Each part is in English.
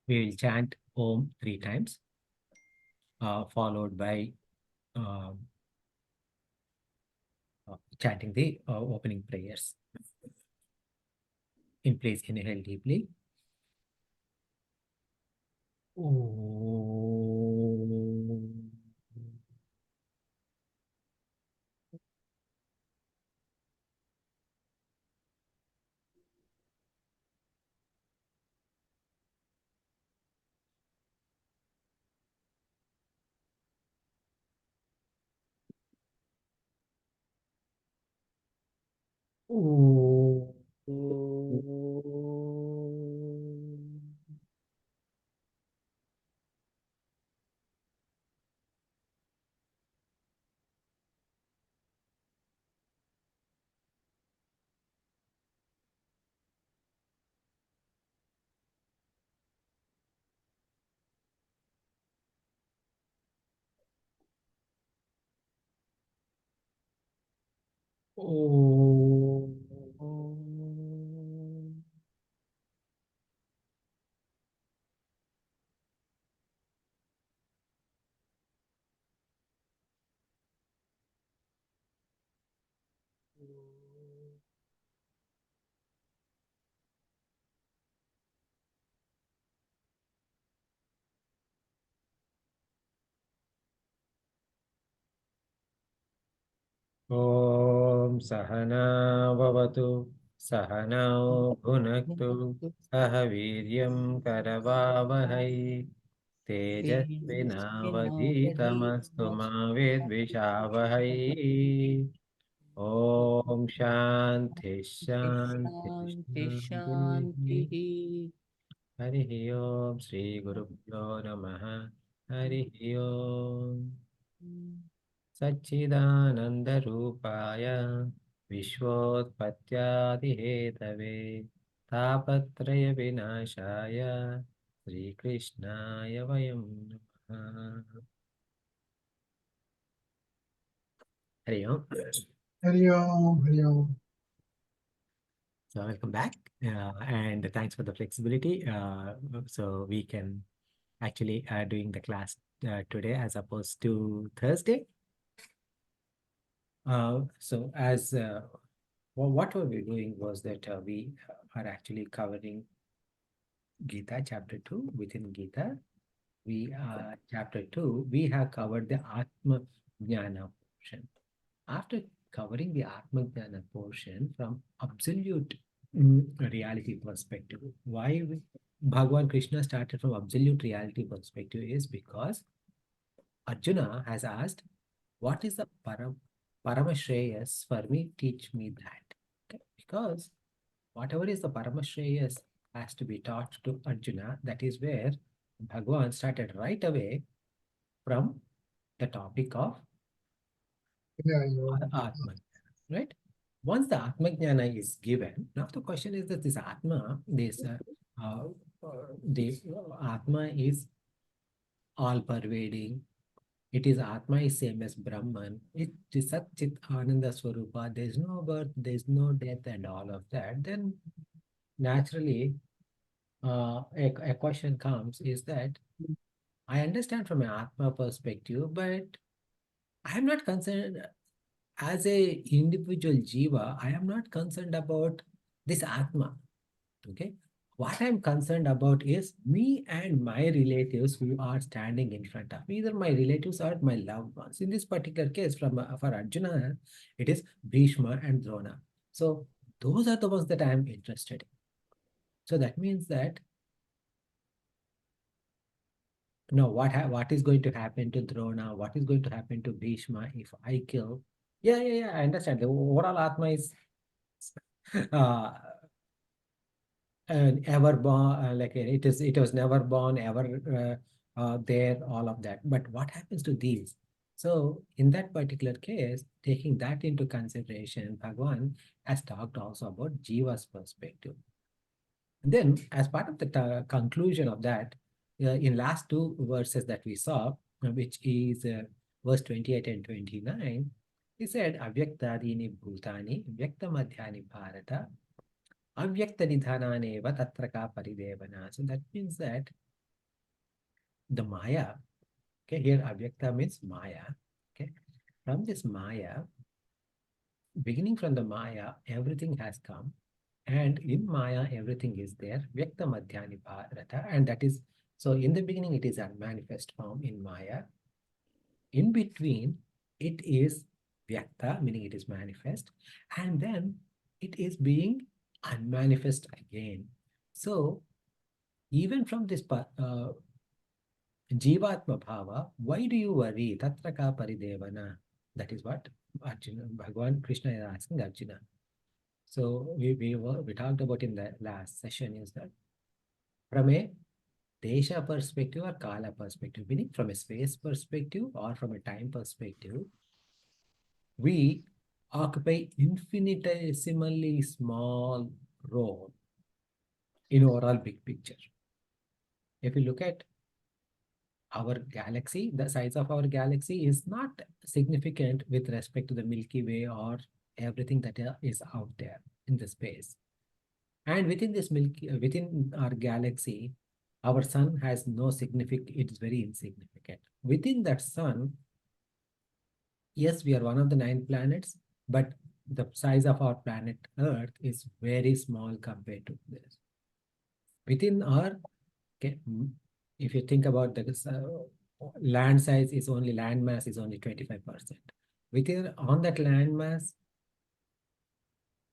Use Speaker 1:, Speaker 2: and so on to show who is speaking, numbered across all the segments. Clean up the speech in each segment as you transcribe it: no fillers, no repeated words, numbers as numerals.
Speaker 1: We will chant Om 3 times, followed by uh, chanting the opening prayers. In place, inhale deeply. Om. Om. Om. Om Sahana Vavatu Sahanao Bhunaktu Sahaviryam Karavavahai Tejasvinavadhitamastu ma Vedvishavahai. Om Shanti Shanti
Speaker 2: Shanti
Speaker 1: Shanti.
Speaker 2: Shanti.
Speaker 1: Harihi Om Shri Gurubhyo Namaha. Harihi Om. सच्चिदानन्दरूपाय विश्वोत्पत्त्यादिहेतवे तापत्रयविनाशाय श्रीकृष्णाय वयं नमः. हरि ओम्.
Speaker 3: Hari Om, Hari Om.
Speaker 1: So welcome back, and thanks for the flexibility. So we can actually doing the class today as opposed to Thursday. So as what were we doing was that we are actually covering Gita chapter 2. Within Gita, we chapter 2, we have covered the Atma Jnana portion. After covering the Atma Jnana portion from absolute reality perspective, why Bhagavan Krishna started from absolute reality perspective is because Arjuna has asked, what is the Paramashreyas for me? Teach me that. Okay? Because whatever is the Paramashreyas has to be taught to Arjuna. That is where Bhagavan started right away from the topic of
Speaker 3: Yeah, Om.
Speaker 1: Atman, right? Once the Atma Jnana is given, now the question is that this Atma, the Atma is all pervading. It is Atma is same as Brahman. It is Sat Chit Ananda Swarupa. There is no birth, there is no death, and all of that. Then naturally, a question comes is that I understand from an Atma perspective, but I am not concerned as a individual Jiva. I am not concerned about this Atma. Okay. What I'm concerned about is me and my relatives who are standing in front of me, either my relatives or my loved ones. In this particular case, for Arjuna, it is Bhishma and Drona. So those are the ones that I am interested in. So that means that what is going to happen to Drona? What is going to happen to Bhishma if I kill? Yeah. I understand. The overall Atma is uh, and ever born like it was never born ever there, all of that, but what happens to these? So in that particular case, taking that into consideration, Bhagwan has talked also about Jiva's perspective. And then as part of the conclusion of that, in last two verses that we saw, which is verse 28 and 29, he said avyaktadini bhutani vyakta madhyani bharata Avyakta nidhananeva tatra ka paridevana. So that means that the Maya. Okay, here Avyakta means Maya. Okay, from this Maya, beginning from the Maya, everything has come. And in Maya, everything is there. Vyakta Madhyani Bharata. And that is, so in the beginning, it is a manifest form in Maya. In between, it is Vyakta, meaning it is manifest. And then it is being unmanifest again. So even from this Jivatma Bhava, why do you worry? Tatra ka paridevana. That is what Arjuna, Bhagavan Krishna is asking Arjuna. So we talked about in the last session is that from a Desha perspective or Kala perspective, meaning from a space perspective or from a time perspective, we occupy infinitesimally small role in overall big picture. If you look at our galaxy, the size of our galaxy is not significant with respect to the Milky Way or everything that is out there in the space. And within this within our galaxy, our sun has no significant, it's very insignificant. Within that sun, yes, we are one of the 9 planets, but the size of our planet Earth is very small compared to this. Within our, okay, if you think about the land size is only, land mass is only 25%. Within, on that land mass,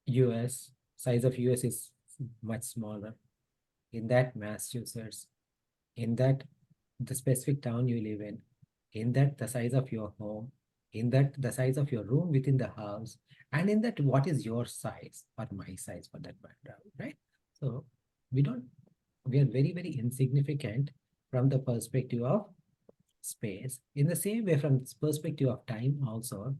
Speaker 1: US, size of US is much smaller. In that Massachusetts, in that the specific town you live in that the size of your home, in that the size of your room within the house, and in that what is your size or my size for that matter, right? So we don't, we are very, very insignificant from the perspective of space. In the same way, from this perspective of time also,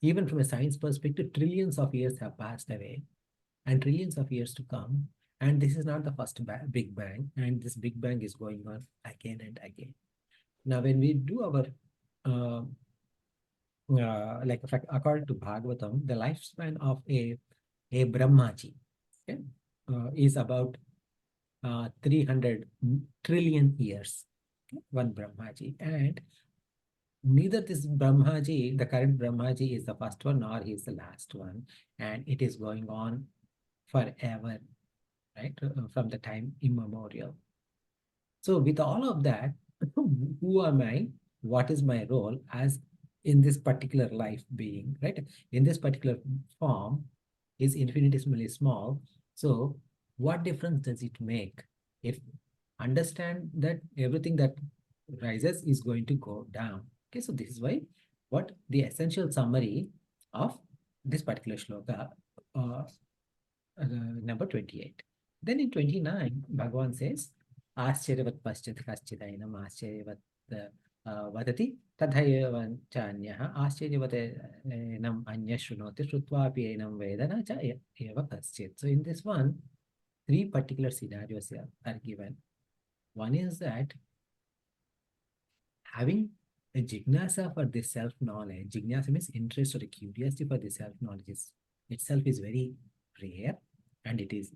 Speaker 1: even from a science perspective, trillions of years have passed away and trillions of years to come. And this is not the first Big Bang, and this Big Bang is going on again and again. Now, when we do our, uh, like according to Bhagavatam, the lifespan of a Brahmaji, okay, is about 300 trillion years, okay, one Brahmaji. And neither this Brahmaji, the current Brahmaji, is the first one nor he is the last one. And it is going on forever, right? From the time immemorial. So with all of that, who am I? What is my role as in this particular life being, right? In this particular form is infinitesimally small. So what difference does it make if understand that everything that rises is going to go down? Okay, so this is why what the essential summary of this particular shloka, uh, number 28. Then in 29, Bhagavan says, Ascharyavat paschat kaschidainam ascharyavat vadati tadhayevan chanyah ascharyavat enam anya shrunoti shrutvapi enam vedana cha eva kaschit. So in this one, 3 particular scenarios here are given. One is that having a jignasa for this self-knowledge, jignasa means interest or a curiosity for this self-knowledge itself is very rare, and it is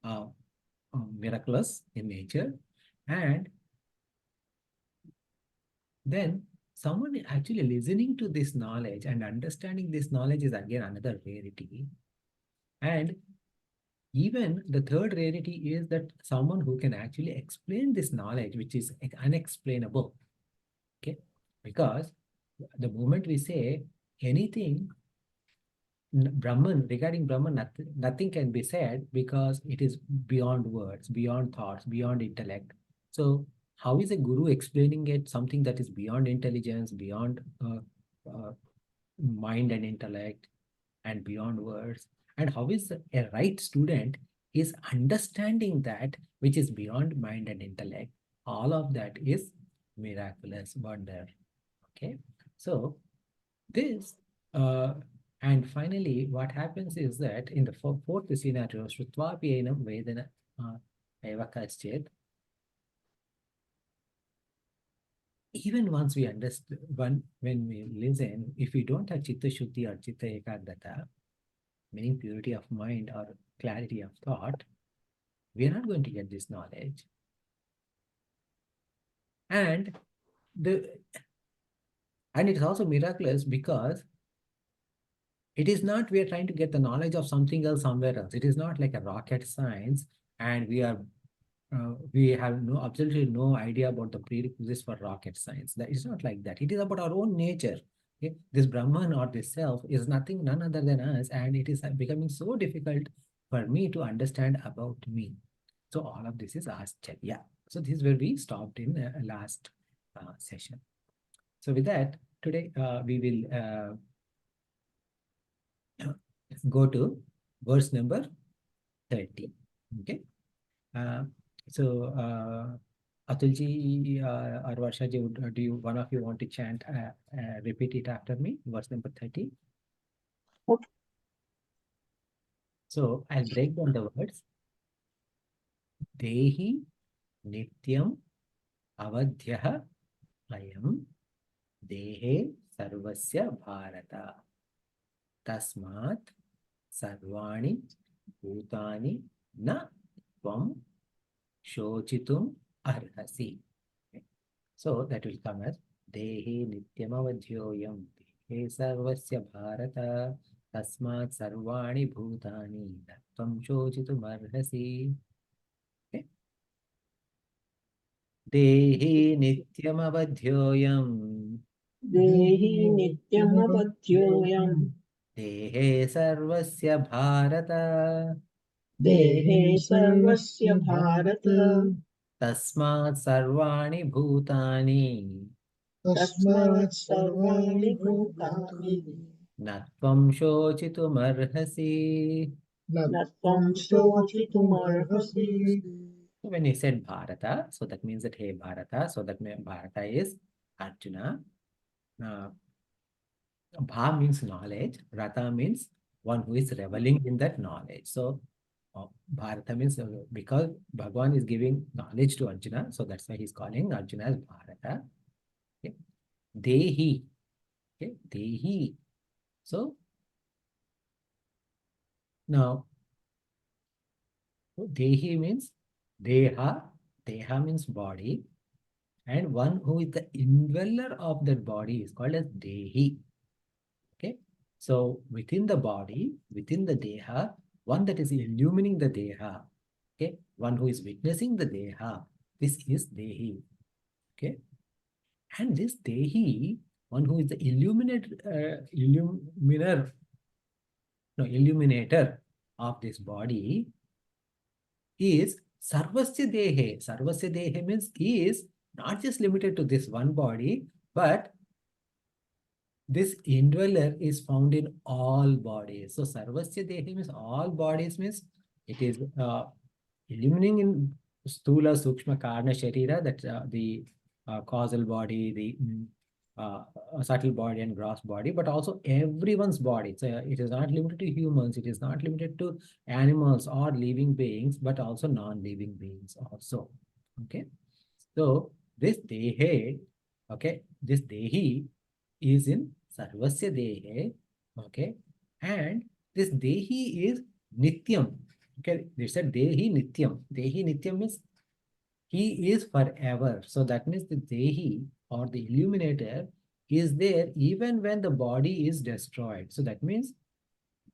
Speaker 1: uh, miraculous in nature. And then someone actually listening to this knowledge and understanding this knowledge is again another rarity. And even the third rarity is that someone who can actually explain this knowledge, which is unexplainable. Okay, because the moment we say anything Brahman, regarding Brahman, nothing can be said because it is beyond words, beyond thoughts, beyond intellect. So, how is a guru explaining it something that is beyond intelligence, beyond uh, mind and intellect, and beyond words? And how is a right student is understanding that which is beyond mind and intellect? All of that is miraculous wonder. Okay, so this, uh, and finally, what happens is that in the fourth scenario, Shrutvapi Enam Vedana Eva Kaschet, even once we understand, when we listen, if we don't have Chitta Shuddhi or Chitta Ekagrata, meaning purity of mind or clarity of thought, We are not going to get this knowledge. And the and it is also miraculous because it is not we are trying to get the knowledge of something else somewhere else. It is not like a rocket science, and we have absolutely no idea about the prerequisites for rocket science. That is not like that. It is about our own nature. Okay? This Brahman or this self is none other than us, and it is becoming so difficult for me to understand about me. So all of this is Ascharya. So this is where we stopped in last session. So with that, today we will go to verse number 30. Okay. Uh, so, Atulji or Varshaji, do you one of you want to chant, repeat it after me, verse number 30?
Speaker 2: Okay.
Speaker 1: So, I'll break down the words. Dehi Nityam Avadhyah Ayam Dehe Sarvasya Bharata Tasmat Sarvani Bhutani Na Tvam Shochitum Arhasi. Okay. So that will come as Dehi Nityamavadhyoyam Dehe Sarvasya Bharata Tasmat Sarvani Bhutani Tvam Shochitum Arhasi. Okay. Dehi Nityamavadhyoyam
Speaker 2: Dehi nityamavadhyoyam
Speaker 1: Dehe Sarvasya Bharata
Speaker 2: Dehe sarvasya bharata
Speaker 1: Tasmat Sarvani Bhutani
Speaker 2: Tasmat sarvani bhutani
Speaker 1: Natvam Shochitumarhasi.
Speaker 2: Natvam shochitumarhasi.
Speaker 1: So when he said Bharata, so that means that hey Bharata, so that means Bharata is Arjuna. Bha means knowledge, Rata means one who is reveling in that knowledge. So Bharata means because Bhagwan is giving knowledge to Arjuna, so that's why he's calling Arjuna as Bharata. Okay. Dehi. Okay. Dehi. So now Dehi means Deha. Deha means body. And one who is the indweller of that body is called as Dehi. Okay. So within the body, within the Deha, one that is illumining the Deha. Okay. One who is witnessing the Deha. This is Dehi. Okay. And this Dehi, one who is the illuminator of this body is Sarvasya Dehe. Sarvasya Dehe means he is not just limited to this one body, but this indweller is found in all bodies. So Sarvasya Dehe means all bodies means it is illuminating in Stula, Sukshma, Karna, Sharira, that the causal body, the subtle body and gross body, but also everyone's body. So it is not limited to humans, it is not limited to animals or living beings, but also non-living beings also. Okay. So this Dehe, okay, this Dehi is in Sarvasya Dehe, okay, and this Dehi is Nityam. Okay, they said Dehi Nityam. Dehi Nityam means he is forever. So that means the Dehi or the illuminator is there even when the body is destroyed. So that means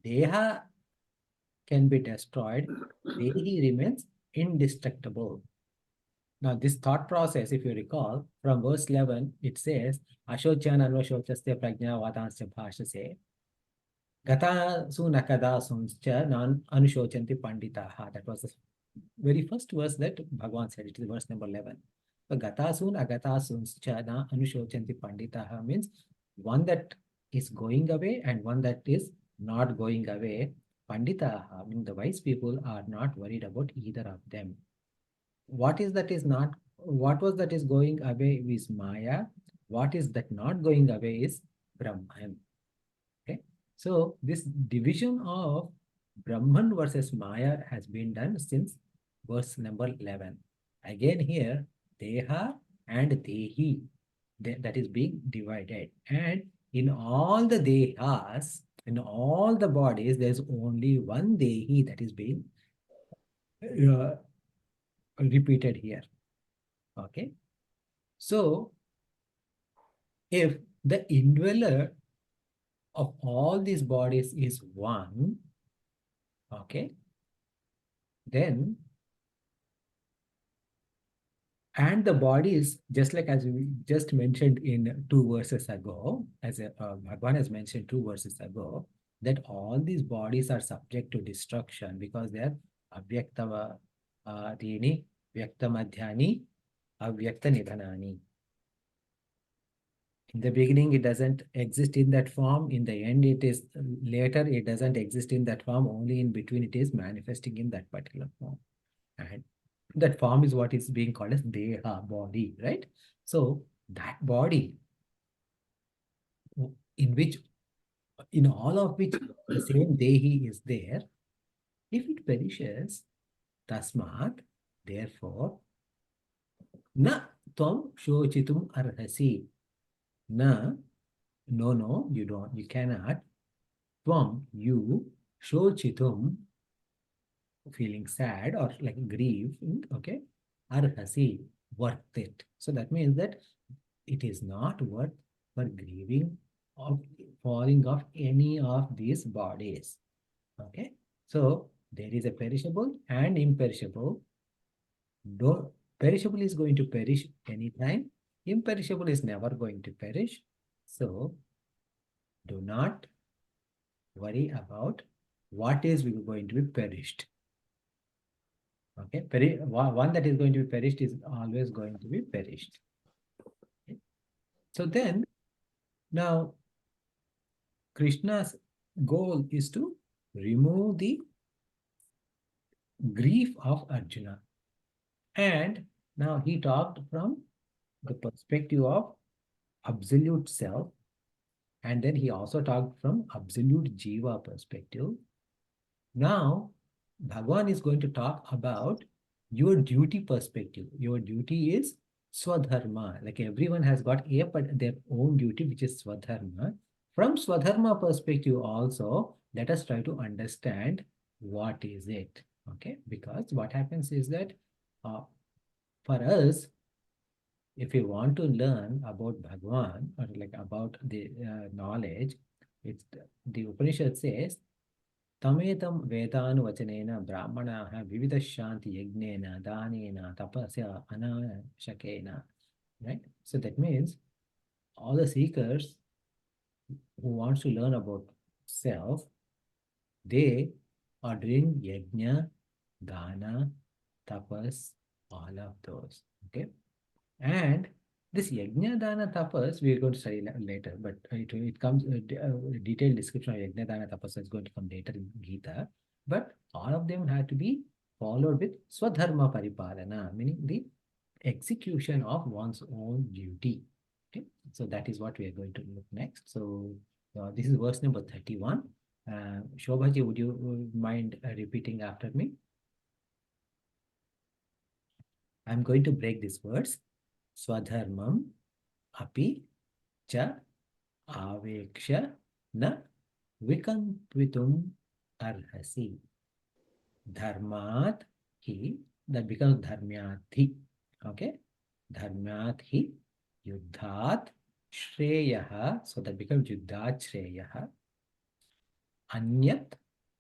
Speaker 1: Deha can be destroyed. Dehi remains indestructible. Now, this thought process, if you recall, from verse 11, it says, Ashochan anvashocasya prajna vadansya bhashase, Gata sunakada sunscha nan anushocanti panditaha. That was the very first verse that Bhagavan said. It is verse number 11. So Gatasun Agatasuncha na Anushocanti Panditaha means one that is going away and one that is not going away. Panditaha, meaning the wise people are not worried about either of them. What is that is not, what was that is going away is Maya. What is that not going away is Brahman. Okay. So this division of Brahman versus Maya has been done since verse number 11. Again here, Deha and Dehi, that is being divided. And in all the Dehas, in all the bodies, there's only one Dehi that is being repeated here. Okay. So if the indweller of all these bodies is one, okay, then and the bodies, just like as we just mentioned in 2 verses ago, as Bhagwan has mentioned 2 verses ago, that all these bodies are subject to destruction because they are avyakta rini, vyakta madhyani, avyakta nidhanani. In the beginning, it doesn't exist in that form. In the end, it is later, it doesn't exist in that form. Only in between, it is manifesting in that particular form. And that form is what is being called as deha, body, right? So that body, in which, in all of which the same dehi is there, if it perishes, tasmat, therefore, na tvam shochitum arhasi. Na, no, you don't, you cannot. Tvam, you, shochitum, feeling sad or like grief, okay, arhasi, worth it. So that means that it is not worth for grieving of falling of any of these bodies. Okay. So there is a perishable and imperishable. Don't, perishable is going to perish anytime. Imperishable is never going to perish. So do not worry about what is going to be perished. Okay. One that is going to be perished is always going to be perished. Okay. So then, now Krishna's goal is to remove the grief of Arjuna. And now he talked from the perspective of absolute self. And then he also talked from absolute Jiva perspective. Now, Bhagavan is going to talk about your duty perspective. Your duty is Swadharma. Like everyone has got their own duty, which is Swadharma. From Swadharma perspective also, let us try to understand what is it. Okay, because what happens is that for us, if you want to learn about Bhagwan or like about the knowledge, it's the Upanishad says, Tametam Vedanu Vachanena Brahmanaha Vividashanti Yagnena Danena Tapasya Anashakena. Right? So that means all the seekers who wants to learn about self, they are doing yajna, dana, tapas, all of those. Okay. And this yajna, dana, tapas, we are going to study later, but it comes, detailed description of yajna, dana, tapas is going to come later in Gita. But all of them have to be followed with swadharma paripalana, meaning the execution of one's own duty. Okay, so that is what we are going to look next. So this is verse number 31. Shobhaji, would you mind repeating after me? I'm going to break these words. Swadharmam api cha aveksha na vikampitum arhasi. Dharmat hi, that becomes dharmyathi. Okay, dharmyat hi yuddhat shreyaha, so that becomes yuddhat shreyaha. Anyat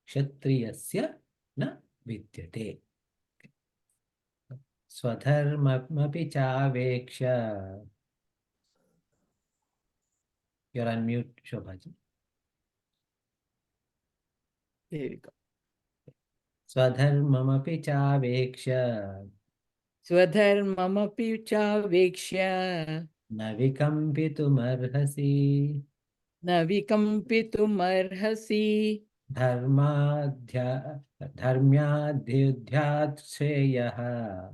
Speaker 1: kshatriyasya na vidyate. Swadharmapi chaveksha. You're on mute, Shobhaji.
Speaker 4: There we go.
Speaker 1: Swadharmamapi chaveksha.
Speaker 4: Swadharmamapi chaveksha
Speaker 1: Na vikampitum
Speaker 4: na vikampitum arhasi
Speaker 1: dharmyadhyudhyat shreyaha.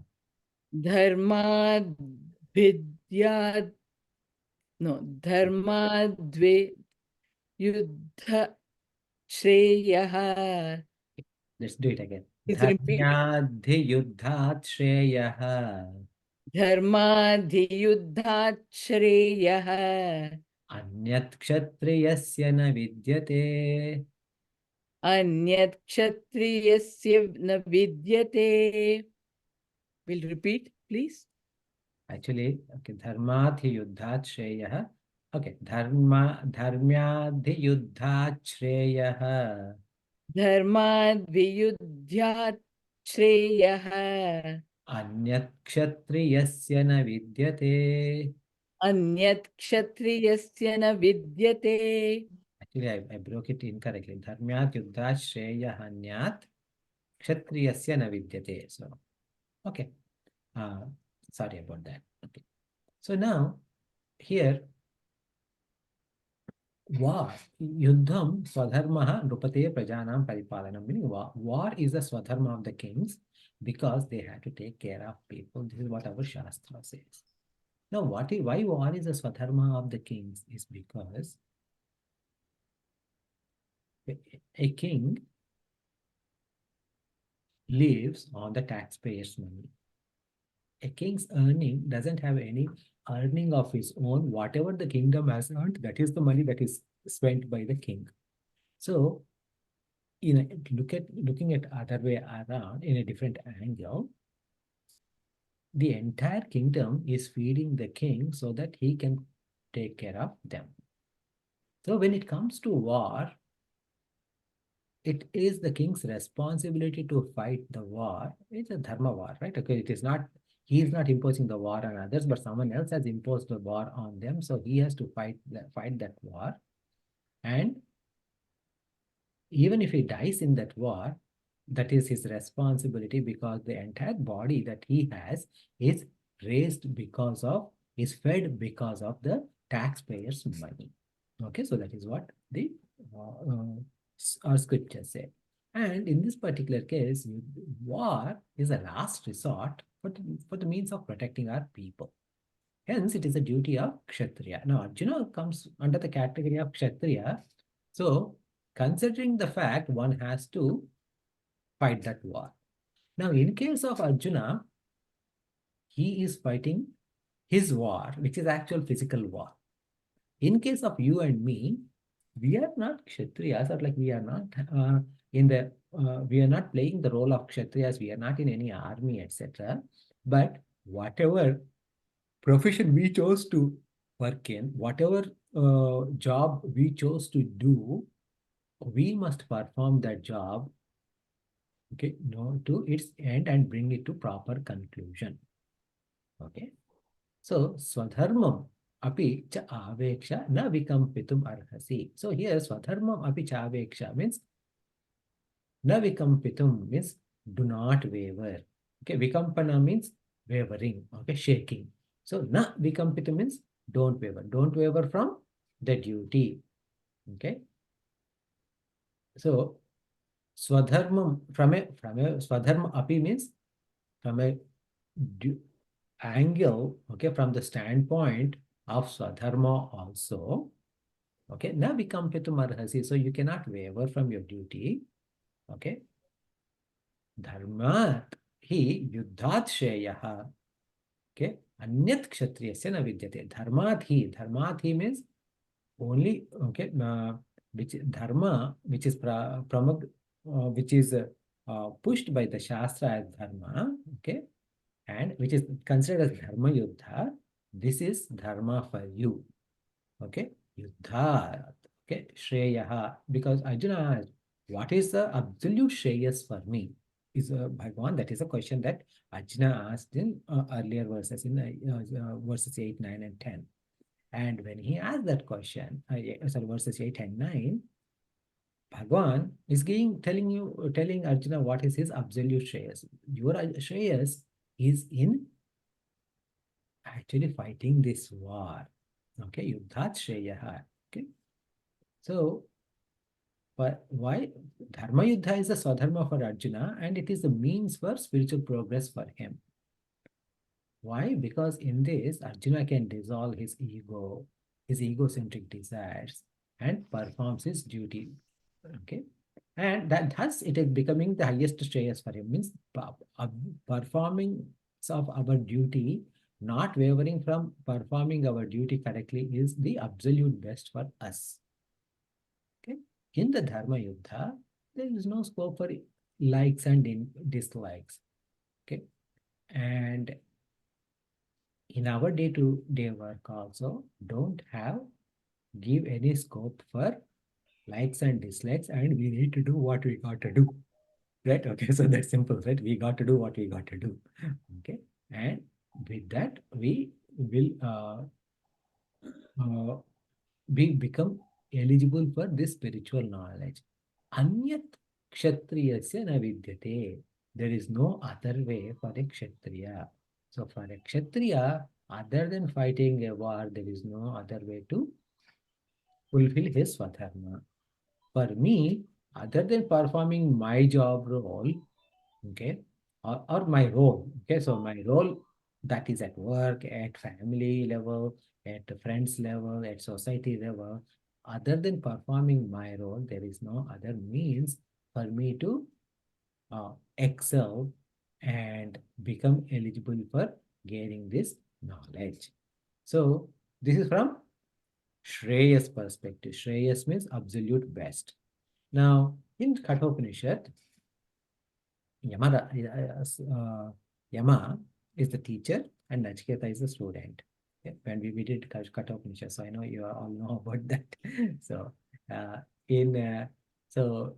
Speaker 4: dharmadvidyad no dharmadve yuddha shreyaha.
Speaker 1: Let's do it again.
Speaker 4: Please repeat.
Speaker 1: Dharmyadhyudhyat shreyaha.
Speaker 4: Dharmadhiyuddhat shreyaha
Speaker 1: Anyat kshatriyasya na vidyate.
Speaker 4: anyat kshatriyasya na vidyate. We'll repeat, please.
Speaker 1: Actually, okay, dharmathi yuddhat shreyah. Okay, dharmyadhi yuddhat shreyah.
Speaker 4: Dharmad viyudhyat shreyah.
Speaker 1: Anyat kshatriyasya na vidyate.
Speaker 4: Anyat kshatriyasya na vidyate.
Speaker 1: Actually, I broke it incorrectly. Dharmyat yuddhat shreyah anyat kshatriyasya na vidyate. So, okay. Sorry about that. Okay. So now, here, war, yuddham swadharmaha nrupate prajanam paripalanam. Meaning war is the swadharma of the kings because they have to take care of people. This is what our Shastra says. Now, why war is the swadharma of the kings is because a king lives on the taxpayers' money. A king's earning doesn't have any earning of his own. Whatever the kingdom has earned, that is the money that is spent by the king. So, looking at other way around in a different angle, the entire kingdom is feeding the king so that he can take care of them. So when it comes to war, it is the king's responsibility to fight the war. It's a dharma war, right? Okay, it is not, he is not imposing the war on others, but someone else has imposed the war on them. So he has to fight that war. And even if he dies in that war, that is his responsibility because the entire body that he has is raised because of, is fed because of the taxpayers' money. Okay, so that is what the our scriptures say. And in this particular case, war is a last resort for the means of protecting our people. Hence, it is a duty of Kshatriya. Now, Arjuna comes under the category of Kshatriya. So, considering the fact one has to fight that war. Now, in case of Arjuna, he is fighting his war, which is actual physical war. In case of you and me, we are not Kshatriyas, or like we are not we are not playing the role of Kshatriyas, we are not in any army, etc. But whatever profession we chose to work in, whatever job we chose to do, we must perform that job, okay, no, to its end and bring it to proper conclusion. Okay. So, swadharmam api cha aveksha na vikampitum arhasi. So, here swadharmam api cha aveksha means na vikampitum means do not waver. Okay, vikampana means wavering, okay, shaking. So, na vikampitum means don't waver. Don't waver from the duty. Okay. So, swadharmam from a swadharma api means from a angle, okay, from the standpoint of swadharma also, okay, na vikampitum arhasi. So you cannot waver from your duty, okay. Dharmat hi yuddhat shreyaha, okay, anyat kshatriyasya na vidyate. Dharmat hi means only, okay, which dharma, which is which is pushed by the shastra as dharma, okay, and which is considered as dharma yuddha. This is dharma for you, okay, yuddha, okay, shreyaha, because Arjuna asked, what is the absolute shreyas for me? Is Bhagavan, that is a question that Arjuna asked in earlier verses, in verses 8, 9 and 10. And when he asked that question, verses 8 and 9, Bhagavan is telling Arjuna what is his absolute shreyas. Your shreyas is in actually fighting this war. Okay, yuddhat shreyaha. Okay. So, but why Dharma Yuddha is a swadharma for Arjuna and it is the means for spiritual progress for him. Why? Because in this, Arjuna can dissolve his ego, his egocentric desires, and performs his duty. Okay. And thus it is becoming the highest shreyas for him, means performing of our duty, not wavering from performing our duty correctly is the absolute best for us. Okay. In the Dharma Yuddha, there is no scope for likes and dislikes. Okay. And in our day-to-day work also, don't give any scope for likes and dislikes, and we need to do what we got to do. Right? Okay, so that's simple, right? We got to do what we got to do. Okay, and with that, we will we become eligible for this spiritual knowledge. Anyat kshatriyasya na vidyate. There is no other way for a kshatriya. So for a kshatriya, other than fighting a war, there is no other way to fulfill his swadharma. For me, other than performing my job role, okay, or my role, okay, so my role that is at work, at family level, at friends level, at society level, other than performing my role, there is no other means for me to excel and become eligible for gaining this knowledge. So this is from Shreyas perspective. Shreyas means absolute best. Now, in Kathopanishad, Yama is the teacher and Nachiketa is the student. Okay? When we did Kathopanishad, so I know you all know about that. So, in so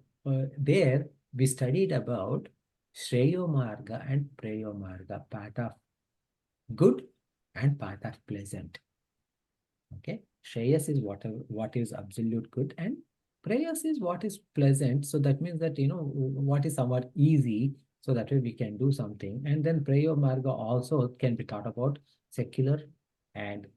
Speaker 1: there we studied about Shreyo Marga and Preyo Marga, path of good and path of pleasant. Okay, Shreyas is what is absolute good, and prayers is what is pleasant. So that means that what is somewhat easy, so that way we can do something. And then Prayo Marga also can be taught about secular, and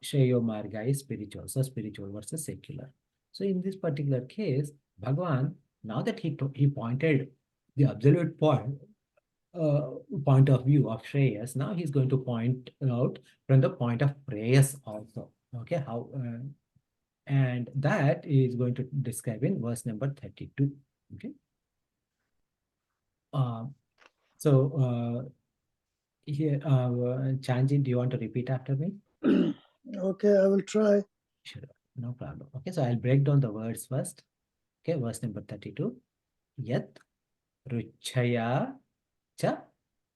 Speaker 1: Shreyo Marga is spiritual. So spiritual versus secular. So in this particular case, Bhagavan, now that he pointed the absolute point of view of Shreyas, now he's going to point out from the point of prayers also. Okay, how and that is going to describe in verse number 32. Okay. So here, Chanji, do you want to repeat after me?
Speaker 3: Okay, I will try.
Speaker 1: Sure, no problem. Okay, so I'll break down the words first. Okay, verse number 32. Yat ruchaya cha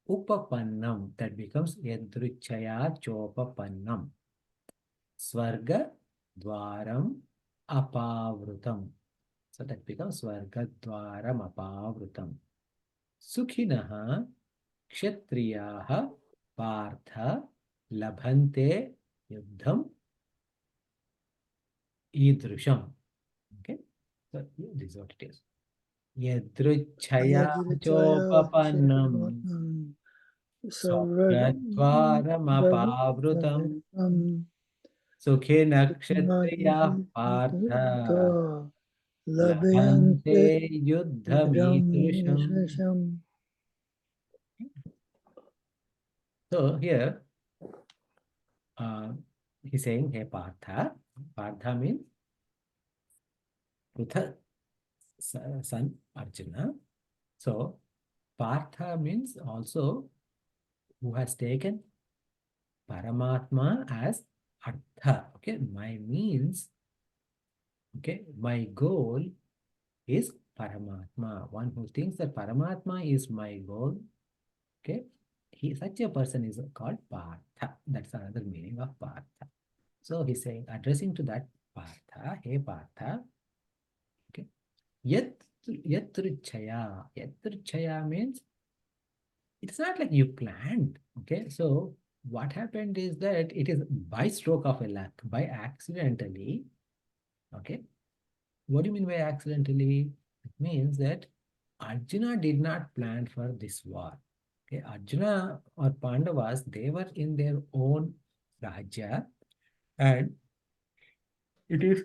Speaker 1: upapannam. That becomes yadruchaya chopapannam. Swarga dwaram apavrutam. So that becomes Swarga dwaram apavrutam. Sukhinaha kshatriyaha partha labhante yuddham idrusham. Okay, so this is what it is. Yadruchaya
Speaker 3: Ayadruchaya
Speaker 1: chopapannam
Speaker 3: Chopapannam
Speaker 1: swargadvaram apavrutam
Speaker 3: Sarvadvaram
Speaker 1: sukhe nakshatriya partha
Speaker 3: Labhyante
Speaker 1: labhante yuddhamidrusham.
Speaker 3: Shasham.
Speaker 1: So here he's saying, hey Partha. Partha means Pritha son Arjuna. So Partha means also who has taken Paramatma as Artha. Okay, my means, okay, my goal is Paramatma. One who thinks that Paramatma is my goal, okay, such a person is called Partha. That's another meaning of Partha. So he's saying, addressing to that Partha, hey Partha, okay, Yatrichaya. Yatrichaya means it's not like you planned. Okay, so what happened is that it is by stroke of a luck, by accidentally. Okay, what do you mean by accidentally? It means that Arjuna did not plan for this war. Okay, Arjuna or Pandavas, they were in their own Rajya, and it is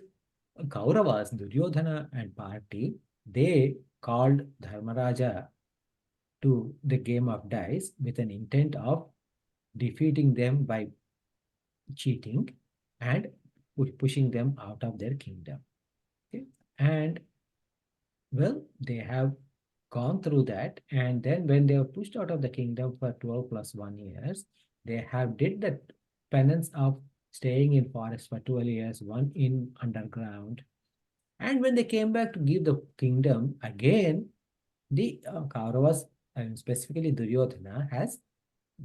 Speaker 1: Kauravas, Duryodhana and party, they called Dharmaraja to the game of dice with an intent of defeating them by cheating and pushing them out of their kingdom. Okay? And well, they have gone through that, and then when they were pushed out of the kingdom for 12 plus 1 years, they have did that penance of staying in forest for 12 years, one in underground. And when they came back to give the kingdom again, the Kauravas, and specifically Duryodhana, has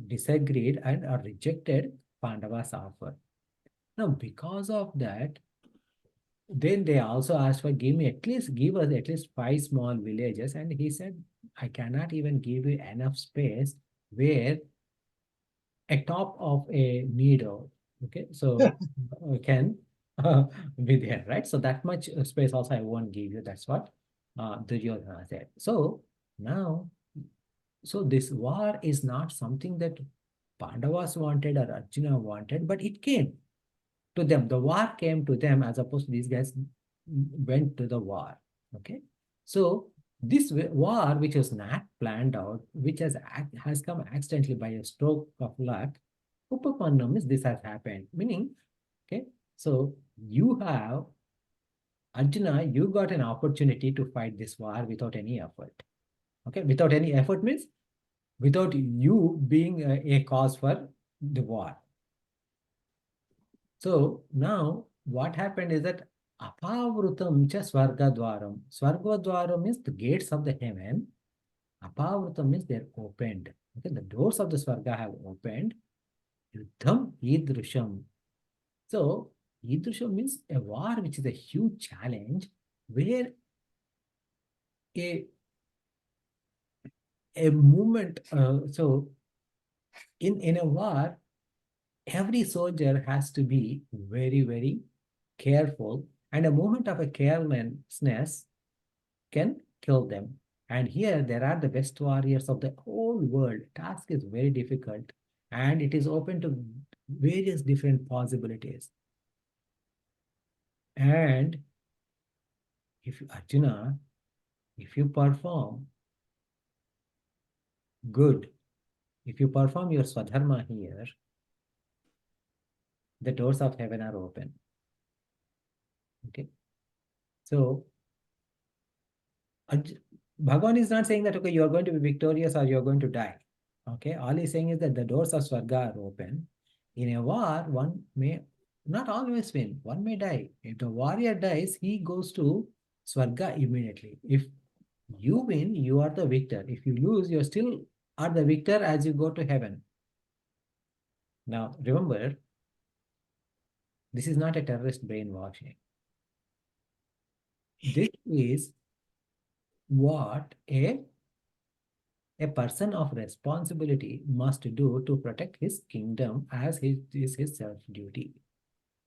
Speaker 1: disagreed and or rejected Pandava's offer. Now, because of that, then they also asked for give us at least 5 small villages, and he said, I cannot even give you enough space where a top of a needle, okay, so can be there, right? So that much space also I won't give you. That's what Duryodhana said. So now, so this war is not something that Pandavas wanted or Arjuna wanted, but it came to them. The war came to them as opposed to these guys went to the war. Okay. So this war, which was not planned out, which has come accidentally by a stroke of luck, Upapannam is this has happened. Meaning, okay, so you have Arjuna, you got an opportunity to fight this war without any effort. Okay, without any effort means without you being a cause for the war. So now what happened is that apavrutam cha swargadwaram. Swargadwaram means the gates of the heaven. Apavrutam means they're opened. Okay, the doors of the swarga have opened. Yuddham idrusham. So idrusham means a war which is a huge challenge where a movement. So in a war, every soldier has to be very, very careful, and a moment of a carelessness can kill them. And here there are the best warriors of the whole world. Task is very difficult, and it is open to various different possibilities. And if Arjuna, if you perform good, if you perform your swadharma here, the doors of heaven are open. Okay. So Bhagavan is not saying that, okay, you are going to be victorious or you are going to die. Okay. All he's saying is that the doors of Swarga are open. In a war, one may not always win. One may die. If the warrior dies, he goes to Swarga immediately. If you win, you are the victor. If you lose, you still are the victor as you go to heaven. Now, remember, this is not a terrorist brainwashing. This is what a person of responsibility must do to protect his kingdom as is his self-duty.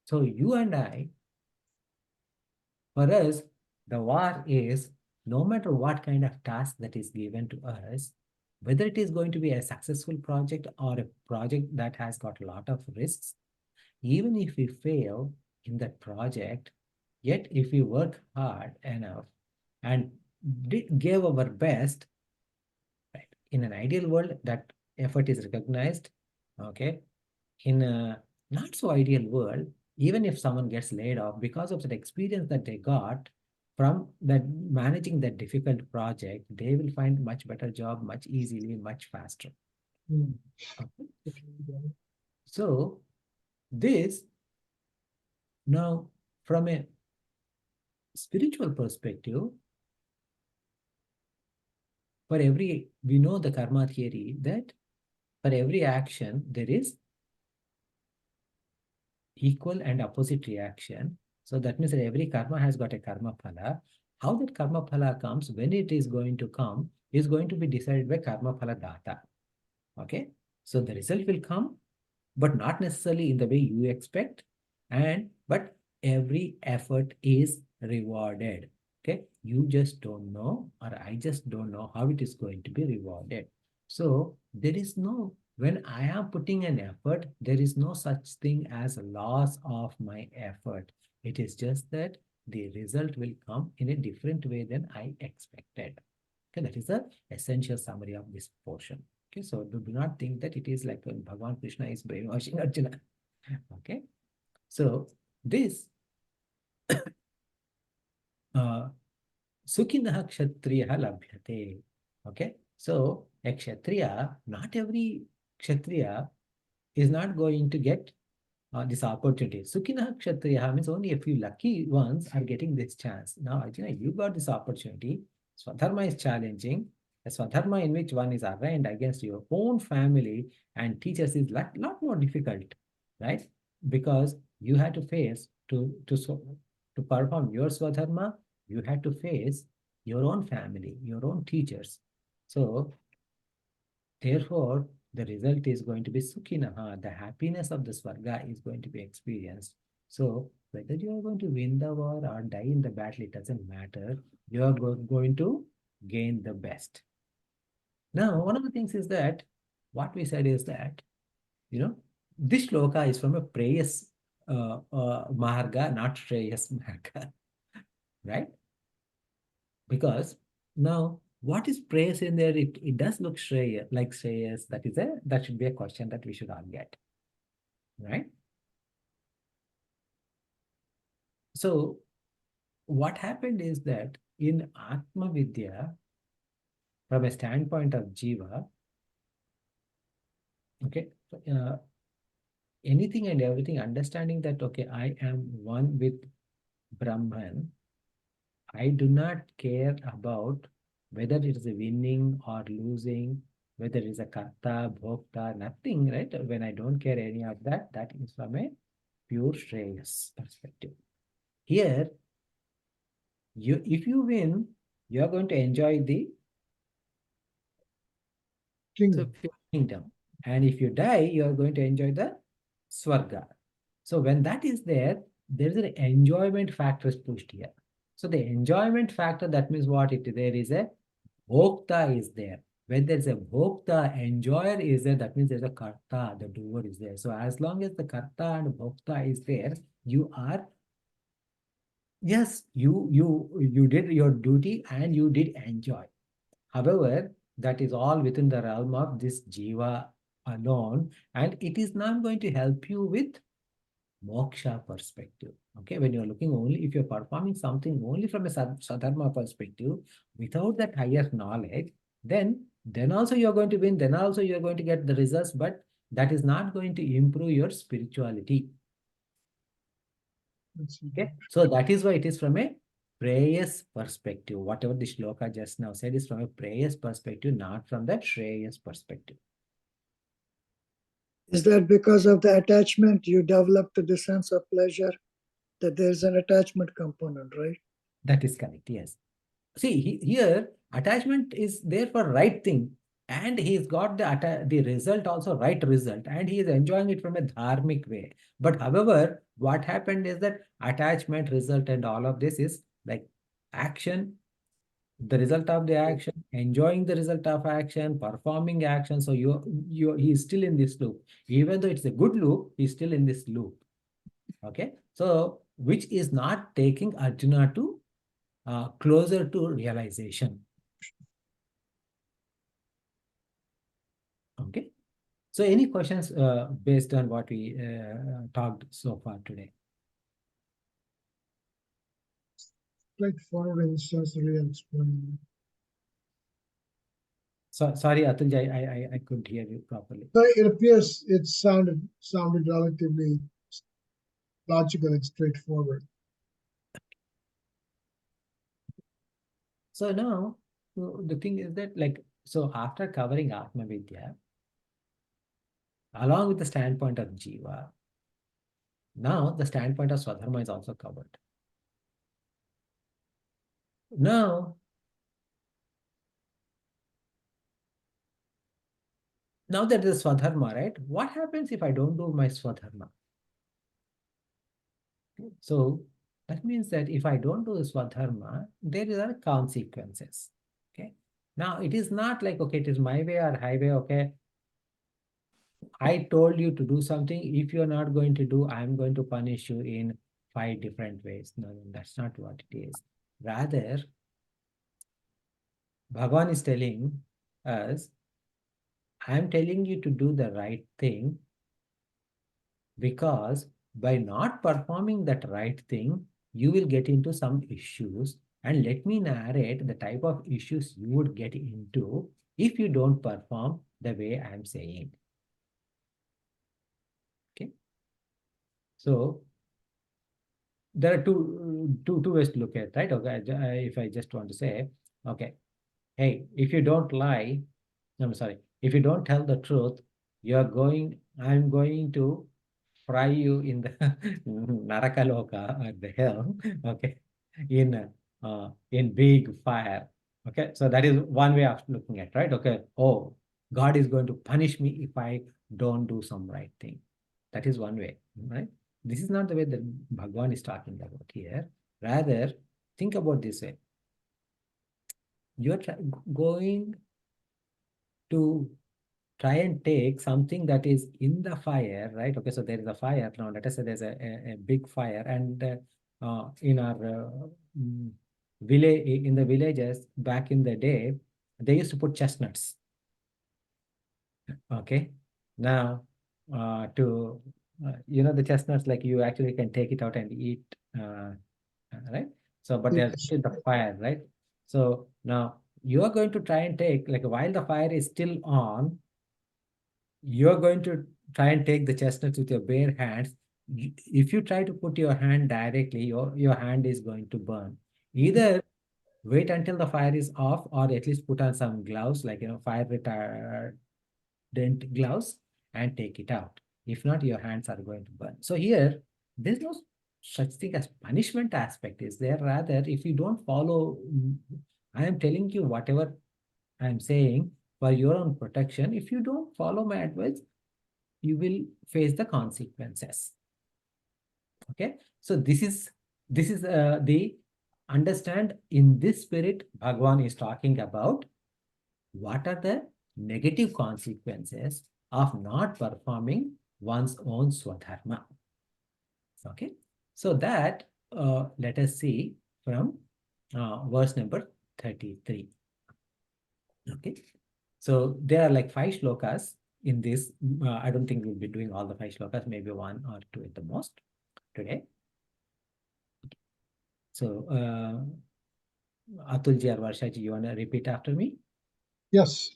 Speaker 1: So you and I, for us, the war is no matter what kind of task that is given to us, whether it is going to be a successful project or a project that has got a lot of risks, even if we fail in that project, yet if we work hard enough and gave our best, right? In an ideal world, that effort is recognized. Okay. In a not so ideal world, even if someone gets laid off because of that experience that they got from that managing that difficult project, they will find much better job, much easily, much faster. Okay. So this now from a spiritual perspective, for every, we know the karma theory that for every action, there is equal and opposite reaction. So that means that every karma has got a karma phala. How that karma phala comes, when it is going to come, is going to be decided by karma phala data. Okay. So the result will come, but not necessarily in the way you expect. But every effort is rewarded. Okay. You just don't know, or I just don't know how it is going to be rewarded. So there is no, when I am putting an effort, there is no such thing as a loss of my effort. It is just that the result will come in a different way than I expected. Okay, that is the essential summary of this portion. Okay, so do not think that it is like when Bhagavan Krishna is brainwashing Arjuna. Okay, so this Sukhinah Kshatriya Labhyate. Okay, so a Kshatriya, not every Kshatriya is not going to get this opportunity. Sukhinah Kshatriya means only a few lucky ones are getting this chance. Now, Arjuna, you got this opportunity. Swadharma is challenging, A Swadharma in which one is arraigned against your own family and teachers is lot more difficult, right? Because you had to face to perform your Swadharma, you had to face your own family, your own teachers. So therefore, the result is going to be Sukhinaha, the happiness of the Swarga is going to be experienced. So whether you are going to win the war or die in the battle, it doesn't matter. You are going to gain the best. Now, one of the things is that what we said is that, this shloka is from a Preyas Marga, not Shreyas Marga, right? Because now, what is praise in there? It does look Shreya, like Shreyas. That should be a question that we should all get, right? So, what happened is that in Atma Vidya, from a standpoint of Jiva, okay, anything and everything, understanding that, okay, I am one with Brahman, I do not care about whether it is a winning or losing, whether it is a karta, bhokta, nothing, right? When I don't care any of that, that is from a pure Shreyas perspective. Here, if you win, you are going to enjoy the
Speaker 3: Kingdom.
Speaker 1: kingdom. And if you die, you are going to enjoy the Swarga. So when that is there is an enjoyment factor is pushed here. So the enjoyment factor, that means what there is a Bhokta is there. When there's a Bhokta, enjoyer is there, that means there's a Karta, the doer is there. So as long as the Karta and Bhokta is there, you are, yes, you did your duty and you did enjoy. However, that is all within the realm of this Jiva alone, and it is not going to help you with moksha perspective. Okay, when you're looking only, if you're performing something only from a sadharma perspective, without that higher knowledge, then also you're going to win, then also you're going to get the results, but that is not going to improve your spirituality. Okay, so that is why it is from a Preyas perspective. Whatever the shloka just now said is from a Preyas perspective, not from the Shreyas perspective.
Speaker 3: Is that because of the attachment you develop to the sense of pleasure? That there's an attachment component, right?
Speaker 1: That is correct, yes. See, here attachment is there for right thing, and he's got the result also, right result, and he is enjoying it from a dharmic way. But however, what happened is that attachment, result, and all of this is like action, the result of the action, enjoying the result of action, performing action. So he's still in this loop. Even though it's a good loop, he's still in this loop. Okay, so which is not taking Arjuna to closer to realization. Okay, so any questions based on what we talked so far today?
Speaker 5: Straightforward and sensory explained.
Speaker 1: So sorry, Atulji, I couldn't hear you properly.
Speaker 5: So it appears it sounded relatively logical and straightforward.
Speaker 1: So now the thing is that, like, so after covering Atma Vidya, along with the standpoint of Jiva, now the standpoint of Swadharma is also covered. Now that is Swadharma, right? What happens if I don't do my Swadharma? So that means that if I don't do the Swadharma, there are consequences. Okay. Now it is not like, okay, it is my way or highway. Okay. I told you to do something. If you're not going to do, I'm going to punish you in 5 different ways. No, that's not what it is. Rather, Bhagavan is telling us, I'm telling you to do the right thing, because by not performing that right thing, you will get into some issues. And let me narrate the type of issues you would get into if you don't perform the way I'm saying. Okay. So there are two ways to look at it, right? Okay. If I just want to say, okay, hey, if you don't lie, I'm sorry, if you don't tell the truth, I'm going to fry you in the Narakaloka or the hell, okay, in big fire. Okay, so that is one way of looking at, right? Okay, oh, God is going to punish me if I don't do some right thing. That is one way, right? This is not the way that Bhagwan is talking about here. Rather, think about this way. You're going to try and take something that is in the fire, right? Okay, so there is a fire now. Let us say there's a big fire, and in our village, in the villages back in the day, they used to put chestnuts. Okay, now the chestnuts, like you actually can take it out and eat, right? So, but there's still the fire, right? So now you are going to try and take, like, while the fire is still on, you're going to try and take the chestnuts with your bare hands. If you try to put your hand directly, your hand is going to burn. Either wait until the fire is off, or at least put on some gloves, like, fire retardant gloves, and take it out. If not, your hands are going to burn. So here, there's no such thing as punishment aspect is there. Rather, if you don't follow, I am telling you whatever I'm saying for your own protection. If you don't follow my advice, you will face the consequences. Okay, so this is the understand. In this spirit, Bhagwan is talking about what are the negative consequences of not performing one's own swadharma. Okay, so that let us see from verse number 33. Okay, so there are like 5 shlokas in this. I don't think we'll be doing all the 5 shlokas, maybe 1 or 2 at the most today. So, Atulji or Varshaji, you want to repeat after me?
Speaker 5: Yes.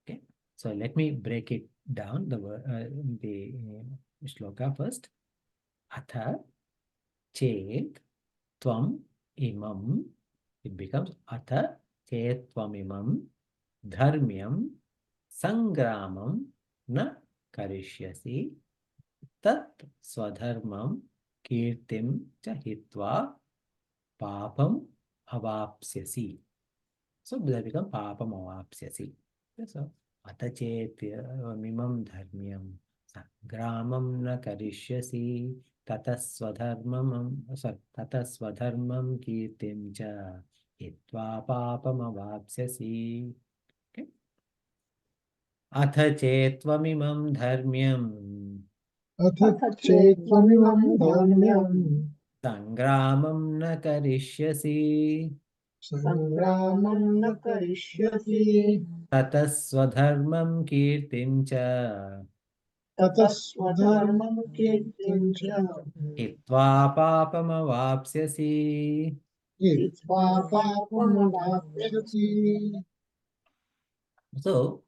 Speaker 1: Okay, so let me break it down, the shloka first. Atha chet tvam imam. It becomes atha chet tvam imam dharmyam sangramam na karishyasi tat swadharmam kirtim cha hitva papam avapsyasi. So that becomes papam avapsyasi. So atachet mimam dharmyam gramam na karishyasi tataswadharmam kirtim cha hitva papam avapsyasi. Okay. अथ चेत्त्वमिमं धर्म्यं
Speaker 5: अथ चेत्त्वमिमं धर्म्यं
Speaker 1: सङ्ग्रामं न करिष्यसि
Speaker 2: सङ्ग्रामं न करिष्यसि
Speaker 1: ततः स्वधर्मं कीर्तिं च
Speaker 2: ततः स्वधर्मं कीर्तिं च
Speaker 1: हित्वा पापमवाप्स्यसि.
Speaker 2: हित्वा पापमवाप्स्यसि.
Speaker 1: So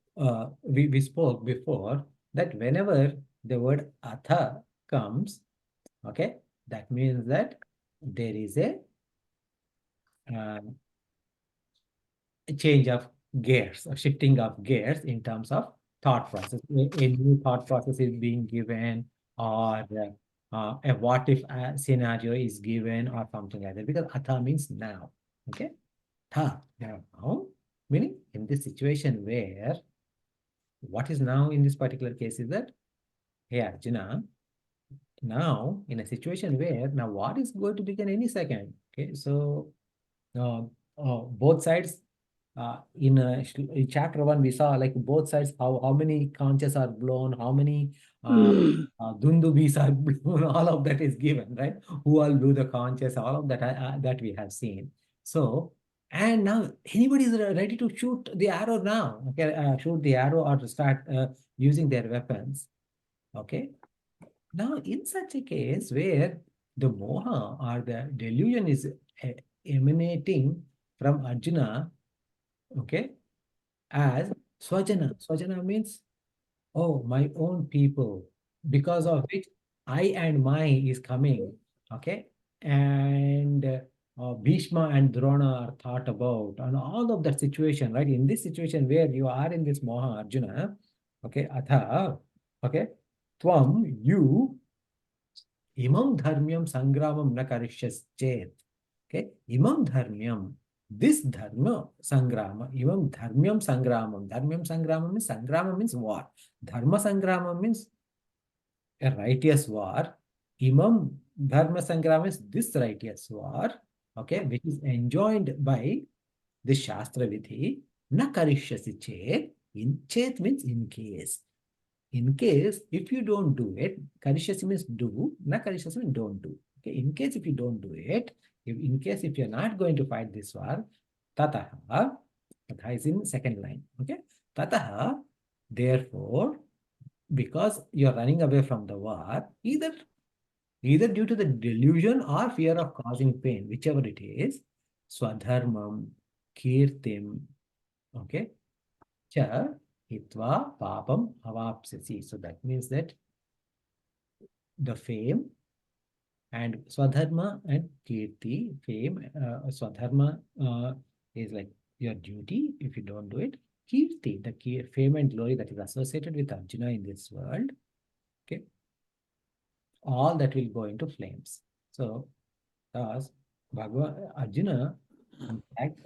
Speaker 1: we spoke before that whenever the word atha comes, okay, that means that there is a change of gears, or shifting of gears in terms of thought process. A new thought process is being given, or a what if scenario is given, or something like that. Because atha means now. Okay, tha, now, meaning in this situation where what is now in this particular case is that, hey Arjuna, now in a situation where now what is going to begin any second. Okay, so both sides. In chapter 1, we saw like both sides, how many conches are blown, how many dundubis are blown, all of that is given, right? Who all blew the conches, all of that that we have seen. So, and now anybody is ready to shoot the arrow now, okay, shoot the arrow or to start using their weapons. Okay. Now, in such a case where the moha or the delusion is emanating from Arjuna, okay, as swajana. Swajana means, oh, my own people, because of which I and my is coming, okay, and Bhishma and Drona are thought about, and all of that situation, right? In this situation where you are in this Moha Arjuna, okay, Atha, okay, Tvam, you, Imam Dharmyam Sangramam na karishyas. Okay, Imam Dharmyam, this Dharma Sangrama, Imam Dharmyam Sangramam. Dharmyam means war. Dharma Sangrama means a righteous war. Imam Dharma Sangrama is this righteous war, okay, which is enjoined by the Shastra Vidhi. Na karishyasi chet. In chet means in case. In case, if you don't do it, karishyasi means do, na karishyasi means don't do. Okay, in case if you don't do it, in case if you're not going to fight this war, tataha, tataha is in second line. Okay, tataha, therefore, because you're running away from the war, either due to the delusion or fear of causing pain, whichever it is, swadharmam, kirtim, okay, cha, hitva, papam, avapsasi. So that means that the fame and swadharma and kirti, fame, swadharma is like your duty if you don't do it. Kirti, the fame and glory that is associated with Arjuna in this world, okay, all that will go into flames. So, thus, Arjuna, in fact,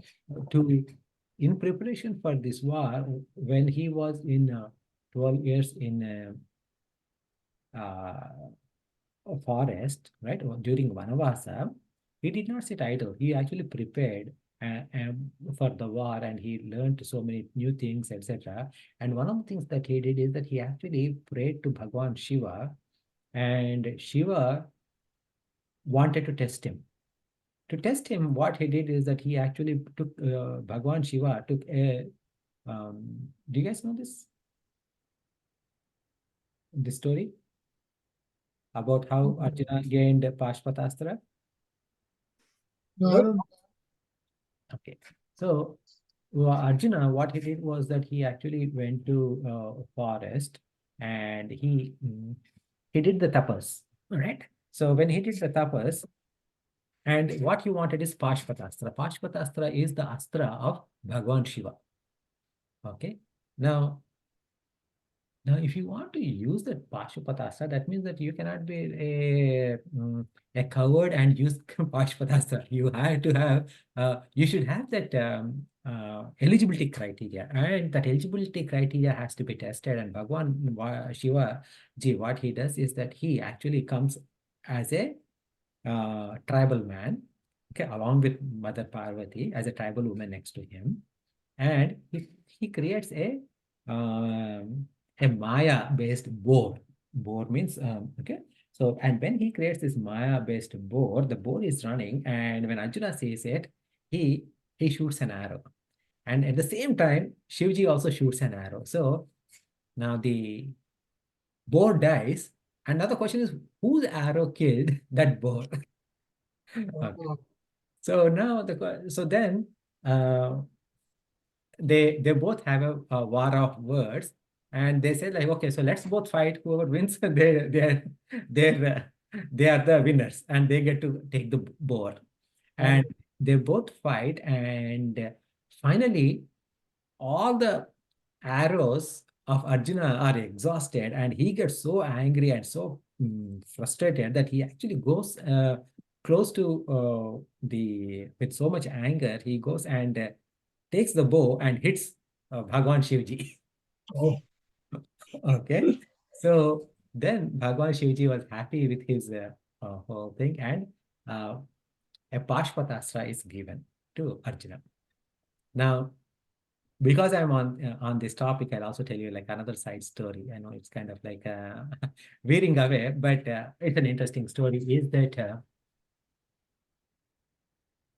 Speaker 1: in preparation for this war, when he was in 12 years in a forest, right, or during Vanavasa, he did not sit idle. He actually prepared for the war, and he learned so many new things, etc. And one of the things that he did is that he actually prayed to Bhagwan Shiva, and Shiva wanted to test him. To test him, what he did is that he actually took Bhagwan Shiva took a. Do you guys know this story about how Arjuna gained Pashpatastra?
Speaker 5: No, I
Speaker 3: Nope.
Speaker 5: don't.
Speaker 1: Okay, so Arjuna, what he did was that he actually went to forest, and he did the tapas, right? So when he did the tapas, and what he wanted is Pashpatastra. Pashpatastra is the astra of Bhagwan Shiva. Okay, now if you want to use that Pashpatastra, that means that you cannot be a coward and use Pashpatastra. You have to have, you should have that eligibility criteria, and that eligibility criteria has to be tested. And Bhagwan Shiva ji, what he does is that he actually comes as a tribal man, okay, along with Mother Parvati as a tribal woman next to him, and he creates a Maya based board. Board means okay. So, and when he creates this Maya based board, the board is running, and when Arjuna sees it, he shoots an arrow, and at the same time, Shivji also shoots an arrow. So now the board dies. Another question is, whose arrow killed that board? Okay. So now so then they both have a war of words, and they say like, okay, so let's both fight. Whoever wins, they are the winners, and they get to take the board. And they both fight, and finally, all the arrows of Arjuna are exhausted, and he gets so angry and so frustrated that he actually goes close to with so much anger, he goes and takes the bow and hits Bhagwan Shivji.
Speaker 5: Oh,
Speaker 1: Okay. So then Bhagwan Shivji was happy with his whole thing, and a Pashpatastra is given to Arjuna. Now, because I'm on this topic, I'll also tell you like another side story. I know it's kind of like veering away, but it's an interesting story. Is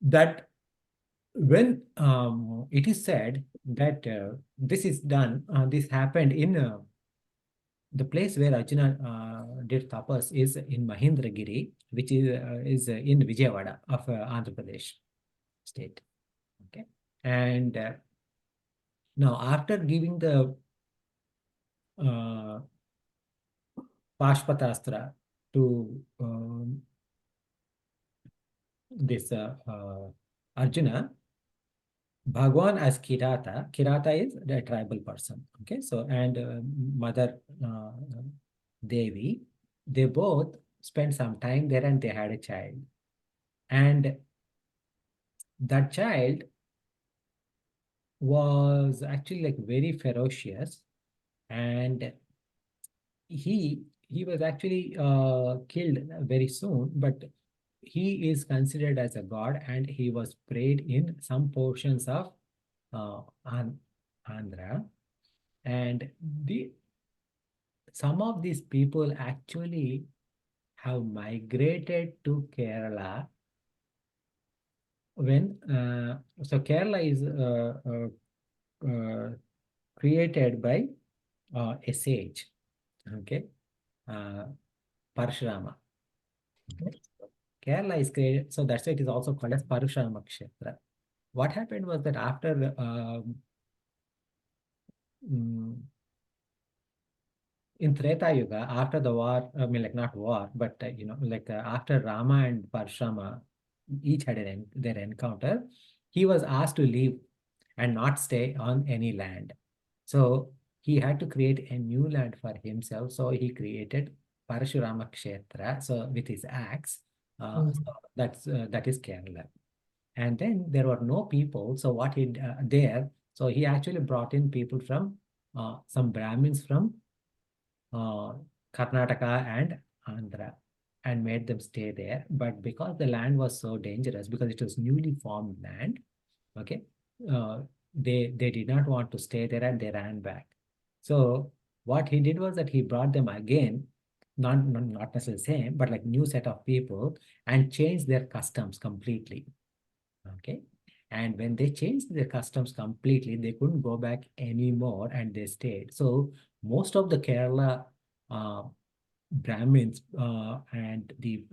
Speaker 1: that when it is said that this is done, this happened in the place where Arjuna did tapas is in Mahendragiri, which is in Vijayawada of Andhra Pradesh state. Okay, and now after giving the Pashpatastra to this Arjuna, Bhagwan as Kirata. Kirata is the tribal person. Okay, so and Mother Devi, they both spent some time there and they had a child. And that child was actually like very ferocious, and he was actually killed very soon, but he is considered as a god and he was prayed in some portions of Andhra. And some of these people actually have migrated to Kerala when so Kerala is created by a sage, okay, Parshurama. Okay. Kerala is created, so that's why it is also called as Parshurama Kshetra. What happened was that after mm, in Treta Yuga, after the war, I mean, like not war, but like after Rama and Parshurama each had their encounter, he was asked to leave and not stay on any land. So he had to create a new land for himself. So he created Parashurama Kshetra. So with his axe, so that is Kerala. And then there were no people. So what he there? So he actually brought in people from some Brahmins from uh, Karnataka and Andhra and made them stay there. But because the land was so dangerous, because it was newly formed land, okay, uh, they did not want to stay there and they ran back. So what he did was that he brought them again, not necessarily the same, but like new set of people and changed their customs completely. Okay. And when they changed their customs completely, they couldn't go back anymore and they stayed. So most of the Kerala uh, Brahmins and the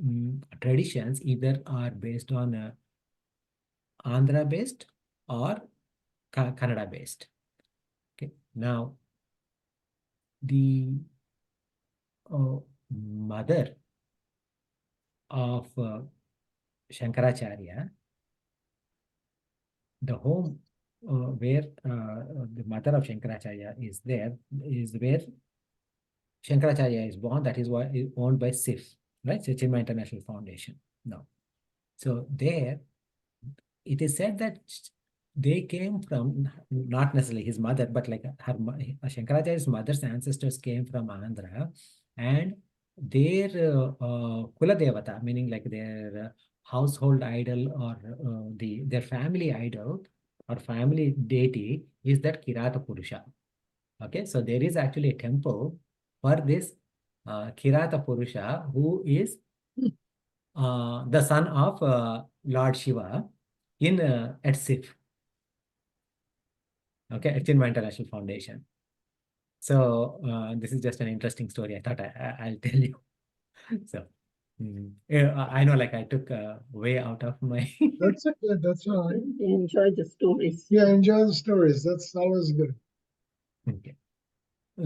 Speaker 1: traditions either are based on Andhra based or Kannada based. Okay. Now, the mother of Shankaracharya, the home where the mother of Shankaracharya is there, is where Shankaracharya is born. That is why is owned by SIF, right? Chinmaya International Foundation. Now, so there it is said that they came from not necessarily his mother, but like Shankaracharya's mother's ancestors came from Andhra, and their Kula Devata, meaning like their household idol or their family idol or family deity is that Kirata Purusha. Okay, so there is actually a temple for this Kirata Purusha who is the son of Lord Shiva in at SIF, okay, at Chinmaya International Foundation. So this is just an interesting story. I thought I'll tell you. So yeah, I know, like I took way out of my.
Speaker 5: That's good. That's all right.
Speaker 2: Enjoy the stories.
Speaker 5: Yeah, enjoy the stories. That's always good.
Speaker 1: Okay.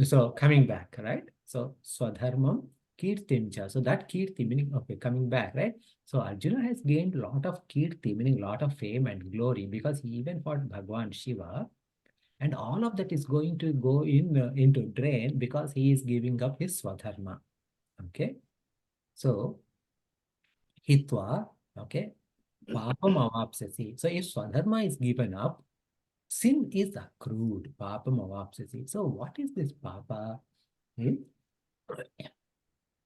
Speaker 1: So coming back, right? So Swadharmam Kirtimcha. So that Kirti meaning, okay, coming back, right? So Arjuna has gained a lot of Kirti, meaning a lot of fame and glory because he even fought Bhagwan Shiva. And all of that is going to go into drain because he is giving up his Swadharma. Okay. So Hitva, okay, Papam avapsasi. So if Swadharma is given up, sin is accrued. Papam avapsasi. So what is this Papa? Hmm?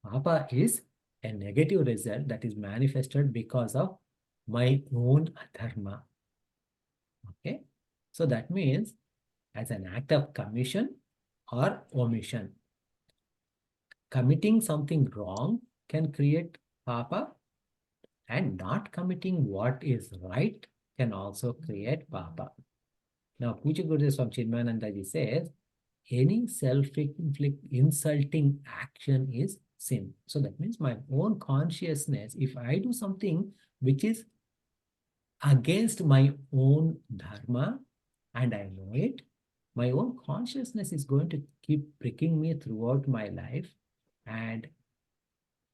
Speaker 1: Papa is a negative result that is manifested because of my own adharma. Okay. So that means as an act of commission or omission. Committing something wrong can create papa, and not committing what is right can also create papa. Now, Puja Gurudev Swami Chinmayanandaji says, any self-inflict insulting action is sin. So that means my own consciousness, if I do something which is against my own dharma and I know it, my own consciousness is going to keep pricking me throughout my life, and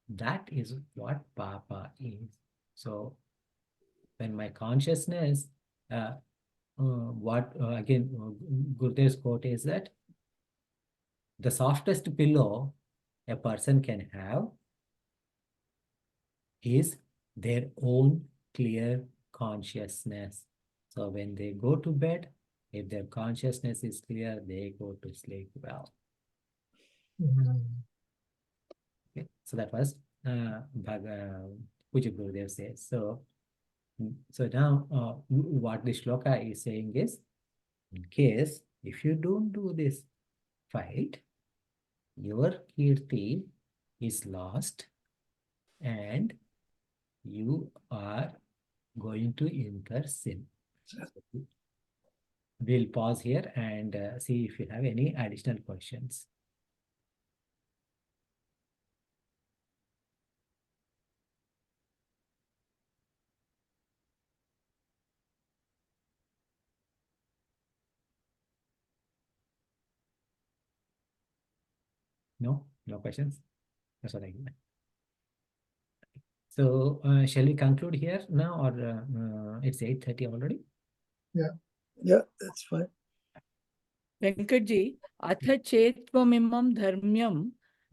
Speaker 1: that is what papa is. So when my consciousness, again, Gurudev's quote is that the softest pillow a person can have is their own clear consciousness. So when they go to bed, if their consciousness is clear, they go to sleep well.
Speaker 5: Mhm.
Speaker 1: Okay, so that was Puja Gurudev says. So, so now what the shloka is saying is, in case if you don't do this fight, your kirti is lost and you are going to incur sin. We'll pause here and see if you have any additional questions. No? No questions? That's what I get. So, shall we conclude here now, or it's 8:30 already?
Speaker 3: Yeah, that's fine.
Speaker 4: वेङ्कटजी, अथ चेत्त्वमिमं धर्म्यं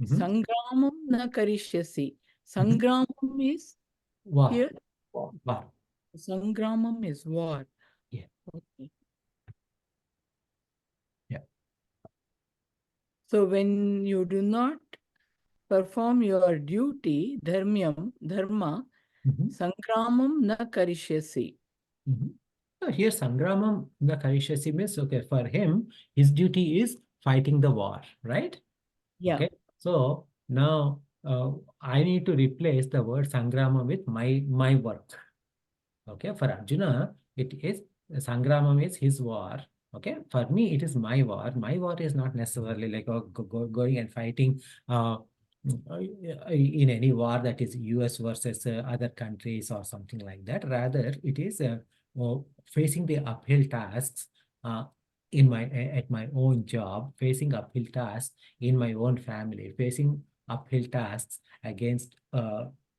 Speaker 1: Mhm.
Speaker 4: सङ्ग्रामं न करिष्यसि. Sangramam is
Speaker 1: Wow.
Speaker 4: here.
Speaker 1: Wow.
Speaker 4: Sangramam is war.
Speaker 1: Yeah.
Speaker 4: Okay.
Speaker 1: Yeah.
Speaker 4: So when you do not perform your duty, dharma,
Speaker 1: Mhm.
Speaker 4: sangramam na karishyasi.
Speaker 1: Mhm. So here Sangramam, the Karishyasi means, okay, for him, his duty is fighting the war, right?
Speaker 4: Yeah.
Speaker 1: Okay. So now I need to replace the word Sangrama with my work. Okay. For Arjuna, it is Sangramam is his war. Okay. For me, it is my war. My war is not necessarily like going and fighting in any war that is US versus other countries or something like that. Rather, it is facing the uphill tasks at my own job, facing uphill tasks in my own family, facing uphill tasks against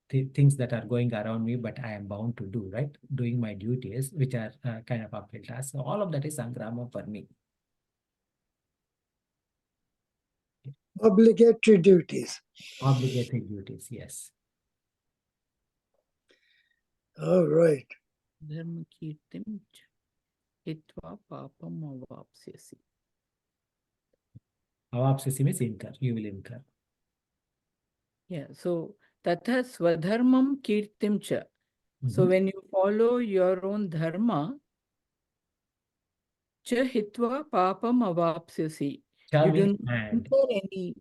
Speaker 1: things that are going around me, but I am bound to do, right? Doing my duties, which are kind of uphill tasks. So all of that is Sangrama for me.
Speaker 3: Obligatory duties.
Speaker 1: Obligatory duties, yes.
Speaker 3: All right.
Speaker 4: Dharma kirtim hitva papam avapsyasi.
Speaker 1: Avapsisi means incur, you will incur.
Speaker 4: Yeah. So tatha swadharmam kirtim cha. So
Speaker 1: Mhm.
Speaker 4: when you follow your own dharma, cha hitva papam avapsyasi.
Speaker 1: Shall
Speaker 4: You do
Speaker 1: means
Speaker 4: not
Speaker 1: and.
Speaker 4: incur any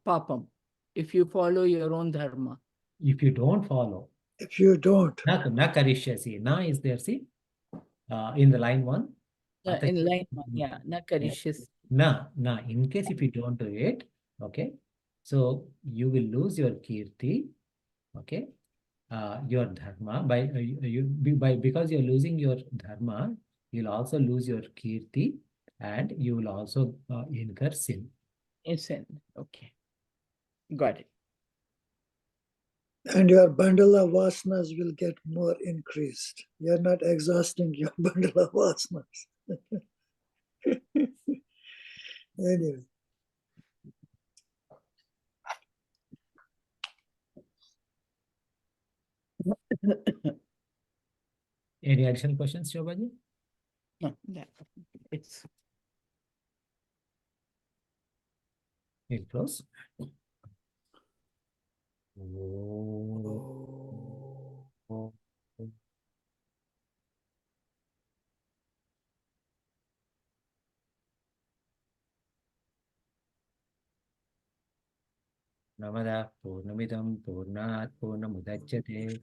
Speaker 4: papam if you follow your own dharma.
Speaker 1: If you don't follow,
Speaker 3: If you don't,
Speaker 1: na karishyasi. Na is there, see, in the line 1.
Speaker 4: In line one, yeah, na karishyasi.
Speaker 1: Na. In case if you don't do it, okay, so you will lose your kirti, okay, your dharma because you're losing your dharma, you'll also lose your kirti, and you will also incur sin.
Speaker 4: Yes, okay, got it.
Speaker 3: and your bundle of vasanas will get more increased. You're not exhausting your bundle of vasanas. Anyway,
Speaker 1: Any additional questions, Shobhaji?
Speaker 4: No, it's
Speaker 1: We'll close.
Speaker 3: oh.
Speaker 1: Namadah Purnamidam Purnat Purnamudachyate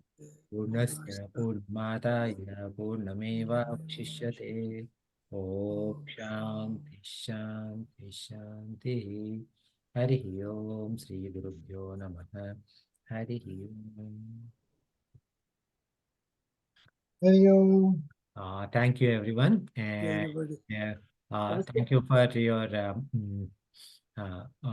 Speaker 1: Purnasya Purnataya Purnameva Vashishyate. Om Shanti Shanti Shanti. Hari Om Sri Gurubhyo Namaha. Hari Om.
Speaker 5: Hello.
Speaker 1: Thank you, everyone. And
Speaker 3: Everybody.
Speaker 1: thank you for your